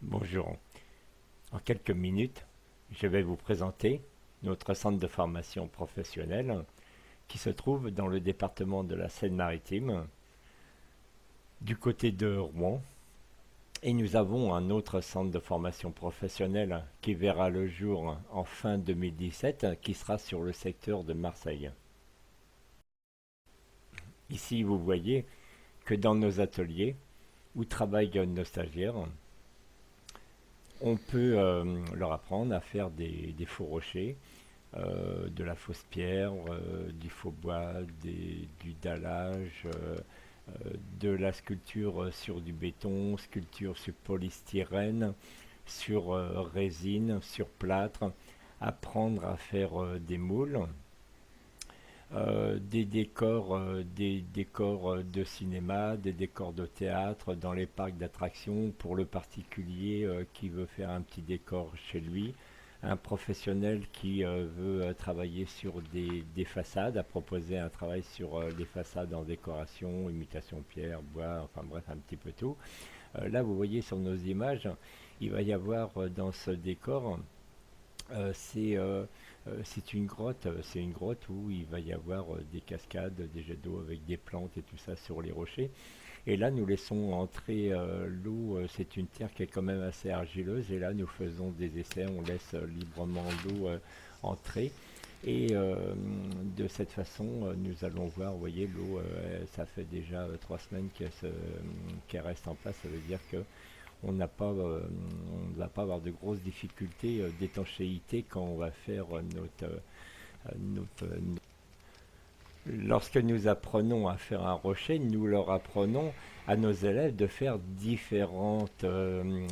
Bonjour. En quelques minutes, je vais vous présenter notre centre de formation professionnelle qui se trouve dans le département de la Seine-Maritime, du côté de Rouen. Et nous avons un autre centre de formation professionnelle qui verra le jour en fin 2017, qui sera sur le secteur de Marseille. Ici, vous voyez que dans nos ateliers où travaillent nos stagiaires, on peut leur apprendre à faire des faux rochers, de la fausse pierre, du faux bois, du dallage, de la sculpture sur du béton, sculpture sur polystyrène, sur résine, sur plâtre, apprendre à faire des moules, des décors de cinéma, des décors de théâtre dans les parcs d'attractions pour le particulier qui veut faire un petit décor chez lui, un professionnel qui veut travailler sur des façades, à proposer un travail sur les façades en décoration, imitation pierre, bois, enfin bref, un petit peu tout. Là, vous voyez sur nos images, il va y avoir dans ce décor, euh, c'est euh, c'est une grotte où il va y avoir des cascades, des jets d'eau avec des plantes et tout ça sur les rochers. Et là, nous laissons entrer l'eau. C'est une terre qui est quand même assez argileuse. Et là, nous faisons des essais. On laisse librement l'eau entrer. Et de cette façon, nous allons voir, vous voyez, l'eau, ça fait déjà 3 semaines qu'elle reste en place. Ça veut dire que on ne va pas avoir de grosses difficultés d'étanchéité quand on va faire notre, lorsque nous apprenons à faire un rocher, nous leur apprenons à nos élèves de faire différentes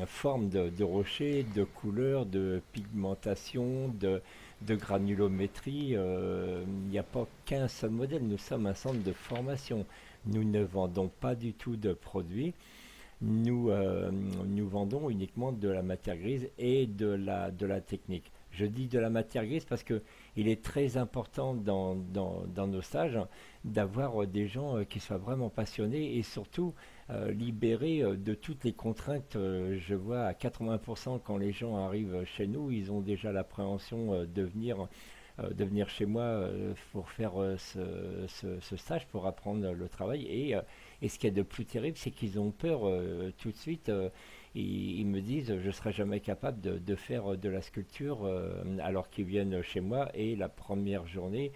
formes de rochers, de couleurs, de pigmentation, de granulométrie. Il n'y a pas qu'un seul modèle, nous sommes un centre de formation. Nous ne vendons pas du tout de produits. Nous vendons uniquement de la matière grise et de la technique. Je dis de la matière grise parce que il est très important dans nos stages d'avoir des gens qui soient vraiment passionnés et surtout libérés de toutes les contraintes. Je vois à 80% quand les gens arrivent chez nous, ils ont déjà l'appréhension de venir chez moi pour faire ce stage, pour apprendre le travail. Et ce qu'il y a de plus terrible, c'est qu'ils ont peur tout de suite. Ils me disent, je ne serai jamais capable de faire de la sculpture alors qu'ils viennent chez moi. Et la première journée,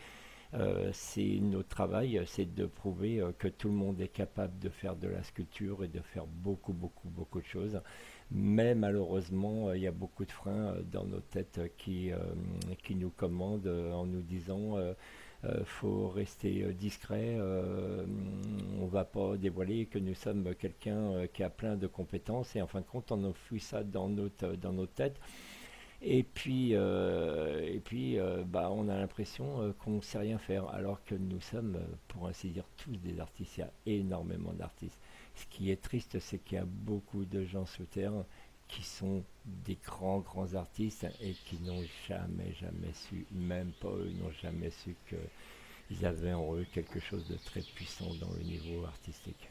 c'est notre travail, c'est de prouver que tout le monde est capable de faire de la sculpture et de faire beaucoup de choses. Mais malheureusement, il y a beaucoup de freins dans nos têtes qui nous commandent en nous disant faut rester discret, on va pas dévoiler que nous sommes quelqu'un qui a plein de compétences et en fin de compte on enfouit ça dans notre tête bah, on a l'impression qu'on ne sait rien faire, alors que nous sommes, pour ainsi dire, tous des artistes. Il y a énormément d'artistes. Ce qui est triste, c'est qu'il y a beaucoup de gens sous terre qui sont des grands artistes et qui n'ont jamais su, même pas eux, n'ont jamais su qu'ils avaient en eux quelque chose de très puissant dans le niveau artistique.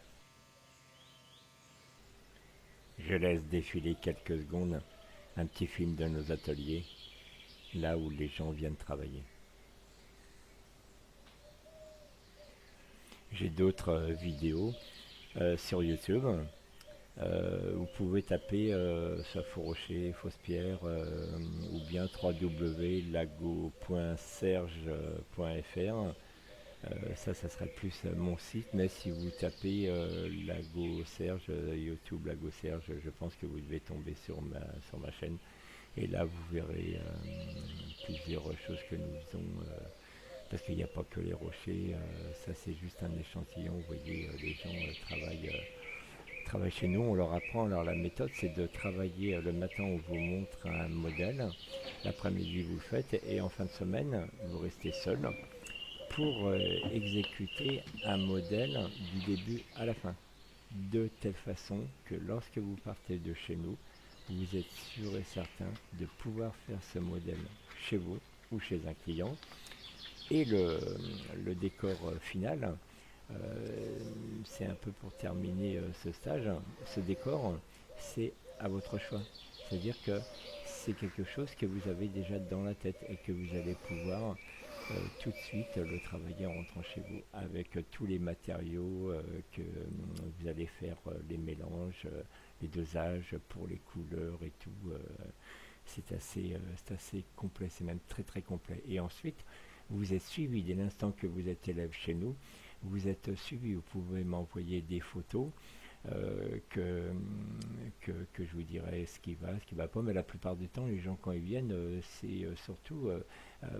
Je laisse défiler quelques secondes un petit film de nos ateliers, là où les gens viennent travailler. J'ai d'autres vidéos sur YouTube. Vous pouvez taper sur Faux Rocher, Fausse Pierre ou bien www.lago.serge.fr. Ça serait plus mon site, mais si vous tapez Lago Serge, YouTube Lago Serge, je pense que vous devez tomber sur ma chaîne. Et là, vous verrez plusieurs choses que nous faisons. Parce qu'il n'y a pas que les rochers, ça c'est juste un échantillon. Vous voyez, les gens travaillent chez nous, on leur apprend. Alors la méthode, c'est de travailler le matin, on vous montre un modèle. L'après-midi, vous le faites. Et en fin de semaine, vous restez seul pour exécuter un modèle du début à la fin. De telle façon que lorsque vous partez de chez nous, vous êtes sûr et certain de pouvoir faire ce modèle chez vous ou chez un client. Et le décor final, c'est un peu pour terminer ce stage, ce décor, c'est à votre choix. C'est-à-dire que c'est quelque chose que vous avez déjà dans la tête et que vous allez pouvoir tout de suite le travailler en rentrant chez vous avec tous les matériaux que vous allez faire, les mélanges, les dosages pour les couleurs et tout. C'est assez complet, c'est même très très complet. Et ensuite, vous êtes suivi dès l'instant que vous êtes élève chez nous. Vous êtes suivi, vous pouvez m'envoyer des photos euh, que, que je vous dirai ce qui va pas. Mais la plupart du temps, les gens quand ils viennent, c'est surtout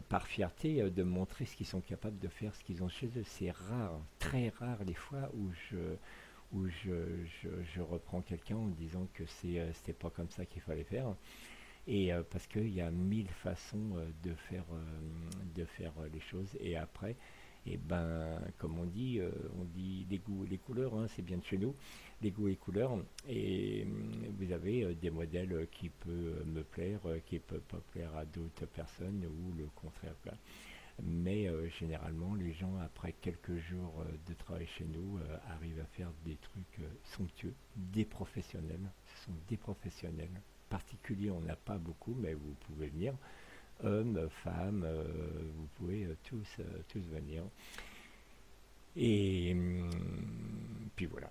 par fierté de montrer ce qu'ils sont capables de faire, ce qu'ils ont chez eux. C'est rare, très rare les fois où je reprends quelqu'un en me disant que c'était pas comme ça qu'il fallait faire. Et parce qu'il y a mille façons de faire les choses. Et après, et ben, comme on dit les goûts et les couleurs, hein, c'est bien de chez nous, les goûts et les couleurs. Et vous avez des modèles qui peuvent me plaire, qui ne peuvent pas plaire à d'autres personnes, ou le contraire, quoi. Mais généralement, les gens, après quelques jours de travail chez nous, arrivent à faire des trucs somptueux, des professionnels. Ce sont des professionnels particuliers, on n'a pas beaucoup, mais vous pouvez venir. Hommes, femmes, vous pouvez tous venir. Et puis voilà.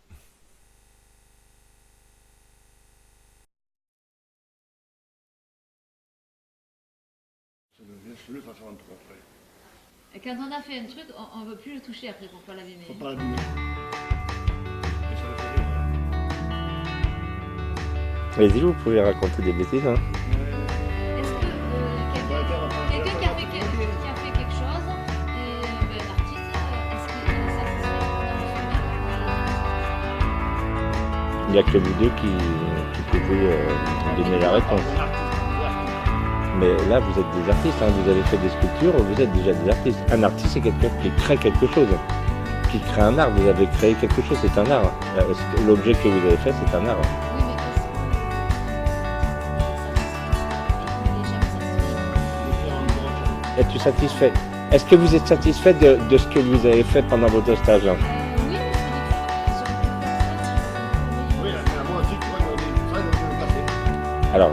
Ça devient celui face à l'entrée après. Et quand on a fait un truc, on ne veut plus le toucher après pour pas l'abîmer. Faut pas l'abîmer. Et ça le fait rire. Vas-y, vous pouvez raconter des bêtises, hein. Est-ce que quelqu'un qui a fait quelque chose, et ben, l'artiste, est-ce qu'il est satisfait Il n'y a que vous deux qui pouvez donner la réponse. Mais là, vous êtes des artistes, hein, vous avez fait des sculptures, vous êtes déjà des artistes. Un artiste, c'est quelqu'un qui crée quelque chose, qui crée un art. Vous avez créé quelque chose, c'est un art. L'objet que vous avez fait, c'est un art. Oui, mais est-ce que Es-tu satisfait? Est-ce que vous êtes satisfait de ce que vous avez fait pendant votre stage? oui, mais Oui, à moi aussi, tu vois, il y a des ça, il y a le café. Alors,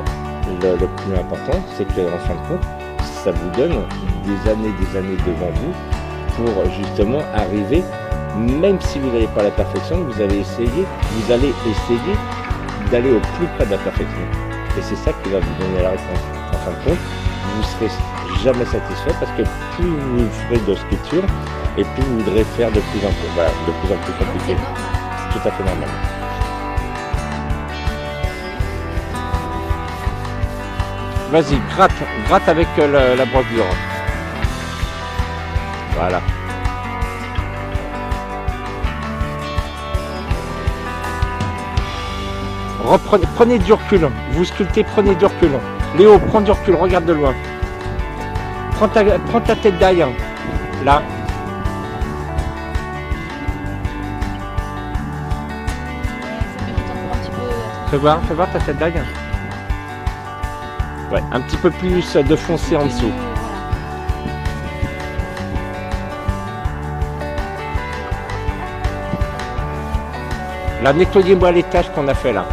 le plus important, c'est qu'en fin de compte, ça vous donne des années devant vous pour justement arriver, même si vous n'avez pas la perfection, vous allez essayer d'aller au plus près de la perfection. Et c'est ça qui va vous donner la réponse. En fin de compte, vous ne serez jamais satisfait parce que plus vous ferez de sculpture et plus vous voudrez faire de plus en plus, voilà, de plus en plus compliqué. C'est tout à fait normal. Vas-y, gratte avec la brosse dure. Voilà. Prenez du recul. Vous sculptez, prenez du recul. Léo, prends du recul, regarde de loin. Prends ta tête derrière. Là. Fais voir ta tête derrière. Ouais, un petit peu plus de foncé en dessous. Là, nettoyez-moi les taches qu'on a fait là.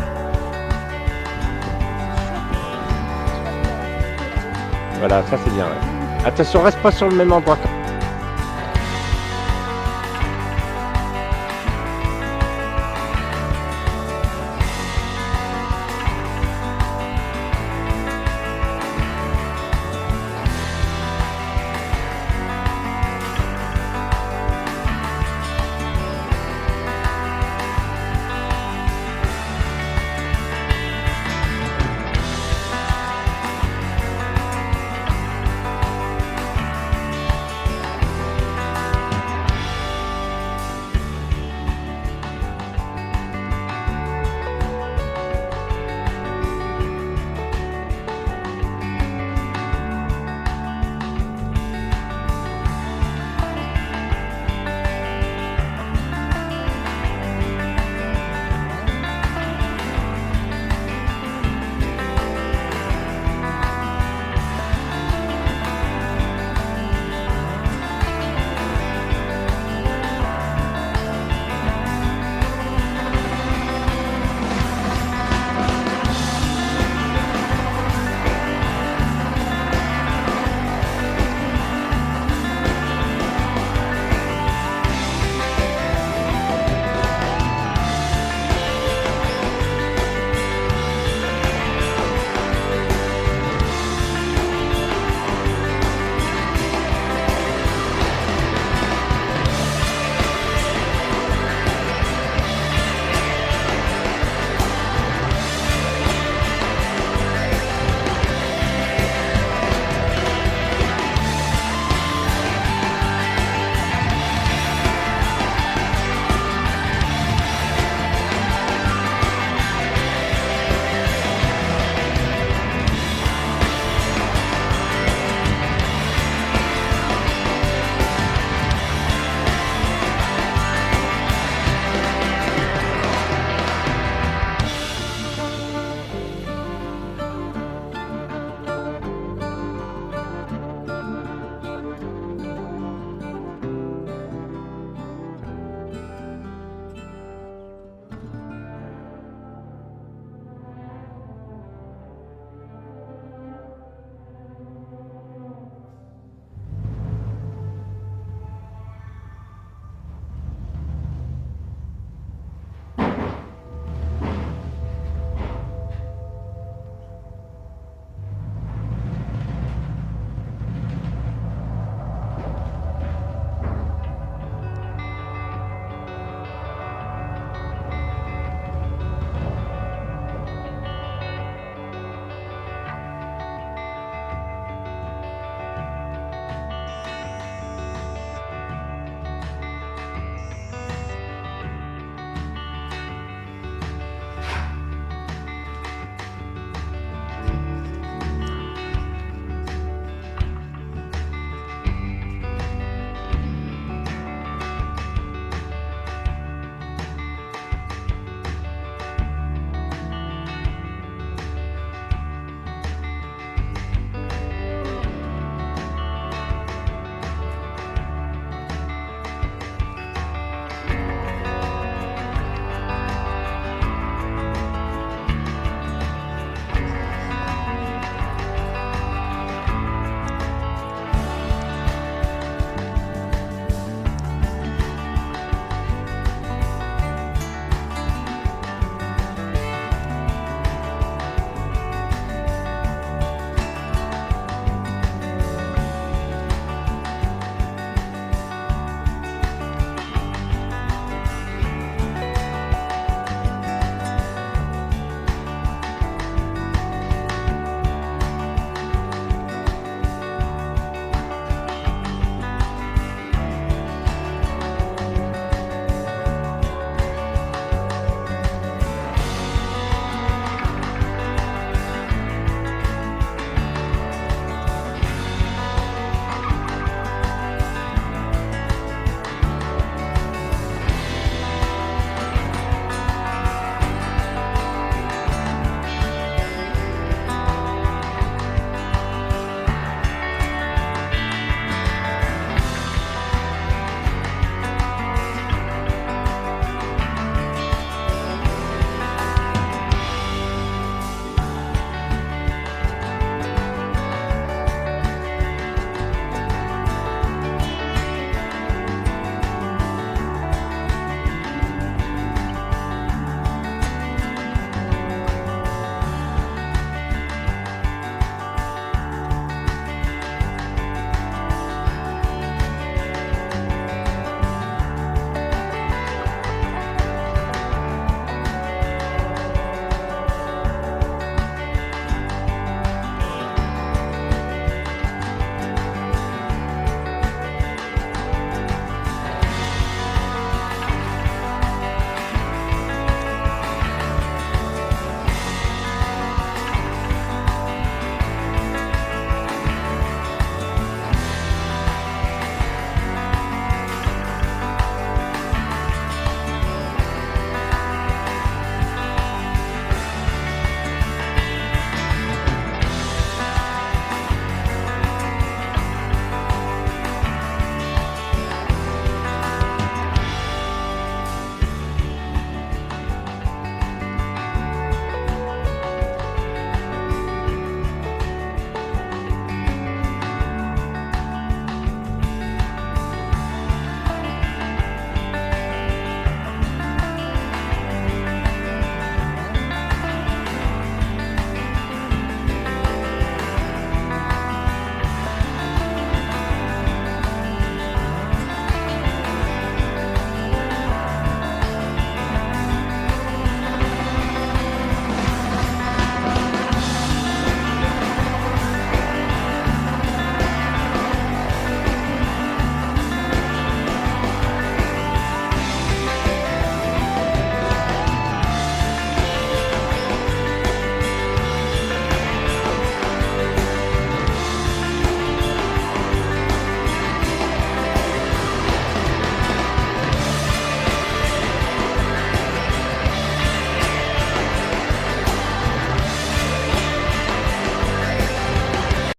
Voilà, ça c'est bien. Ouais. Attention, reste pas sur le même endroit.